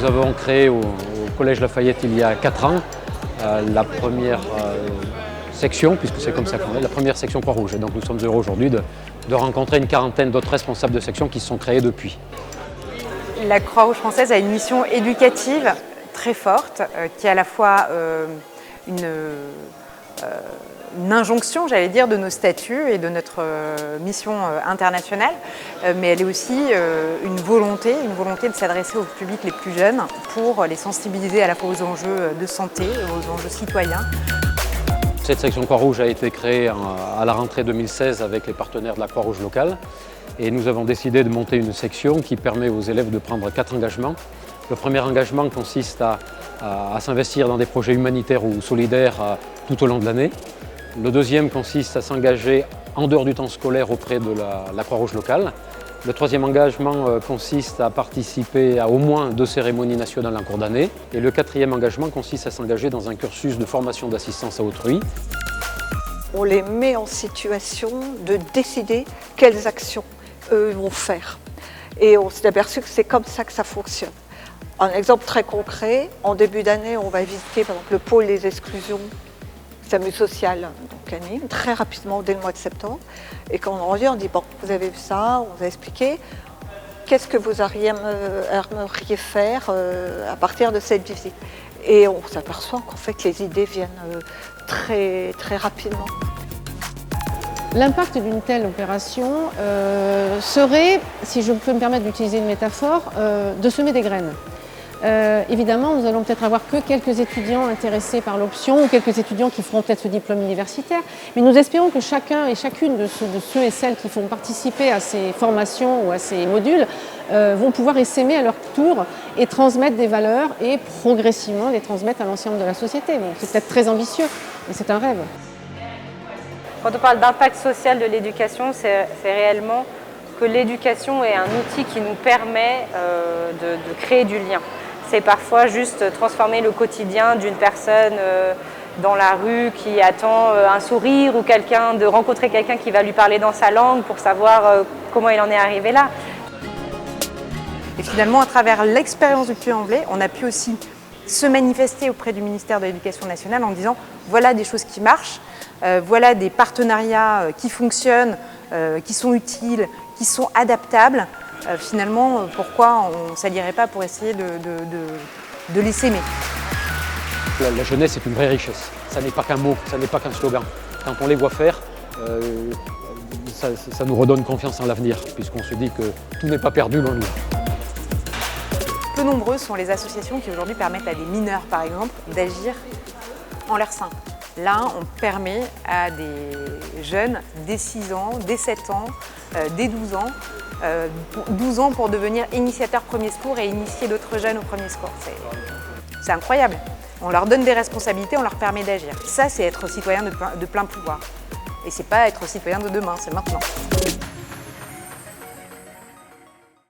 Nous avons créé au Collège Lafayette il y a 4 ans la première section, puisque c'est comme ça qu'on est, la première section Croix-Rouge. Et donc nous sommes heureux aujourd'hui de rencontrer une quarantaine d'autres responsables de section qui se sont créés depuis. La Croix-Rouge française a une mission éducative très forte, qui est à la fois une injonction, j'allais dire, de nos statuts et de notre mission internationale, mais elle est aussi une volonté de s'adresser aux publics les plus jeunes pour les sensibiliser à la fois aux enjeux de santé, aux enjeux citoyens. Cette section Croix-Rouge a été créée à la rentrée 2016 avec les partenaires de la Croix-Rouge locale et nous avons décidé de monter une section qui permet aux élèves de prendre 4 engagements. Le premier engagement consiste à s'investir dans des projets humanitaires ou solidaires tout au long de l'année. Le deuxième consiste à s'engager en dehors du temps scolaire auprès de la Croix-Rouge locale. Le troisième engagement consiste à participer à au moins 2 cérémonies nationales en cours d'année. Et le quatrième engagement consiste à s'engager dans un cursus de formation d'assistance à autrui. On les met en situation de décider quelles actions eux vont faire. Et on s'est aperçu que c'est comme ça que ça fonctionne. Un exemple très concret, en début d'année, on va visiter par exemple, le pôle des exclusions, SAMU social, donc à Nîmes, très rapidement dès le mois de septembre. Et quand on revient, on dit bon, vous avez vu ça, on vous a expliqué, qu'est-ce que vous aimeriez faire à partir de cette visite. Et on s'aperçoit qu'en fait les idées viennent très rapidement. L'impact d'une telle opération serait, si je peux me permettre d'utiliser une métaphore, de semer des graines. Évidemment, nous allons peut-être avoir que quelques étudiants intéressés par l'option ou quelques étudiants qui feront peut-être ce diplôme universitaire, mais nous espérons que chacun et chacune de ceux et celles qui font participer à ces formations ou à ces modules vont pouvoir essaimer à leur tour et transmettre des valeurs et progressivement les transmettre à l'ensemble de la société. Bon, c'est peut-être très ambitieux, mais c'est un rêve. Quand on parle d'impact social de l'éducation, c'est réellement que l'éducation est un outil qui nous permet de créer du lien. C'est parfois juste transformer le quotidien d'une personne dans la rue qui attend un sourire ou de rencontrer quelqu'un qui va lui parler dans sa langue pour savoir comment il en est arrivé là. Et finalement, à travers l'expérience du Puy-en-Velay, on a pu aussi se manifester auprès du ministère de l'Éducation nationale en disant voilà des choses qui marchent, voilà des partenariats qui fonctionnent, qui sont utiles, qui sont adaptables. Finalement, pourquoi on ne s'allierait pas pour essayer de les s'aimer. La jeunesse est une vraie richesse. Ça n'est pas qu'un mot, ça n'est pas qu'un slogan. Quand on les voit faire, ça nous redonne confiance en l'avenir, puisqu'on se dit que tout n'est pas perdu loin de nous. Peu nombreuses sont les associations qui aujourd'hui permettent à des mineurs, par exemple, d'agir en leur sein. Là, on permet à des jeunes dès 6 ans, dès 7 ans, dès 12 ans, 12 ans pour devenir initiateur premier secours et initier d'autres jeunes au premier secours. C'est incroyable. On leur donne des responsabilités, on leur permet d'agir. Ça, c'est être citoyen de plein pouvoir. Et c'est pas être citoyen de demain, c'est maintenant.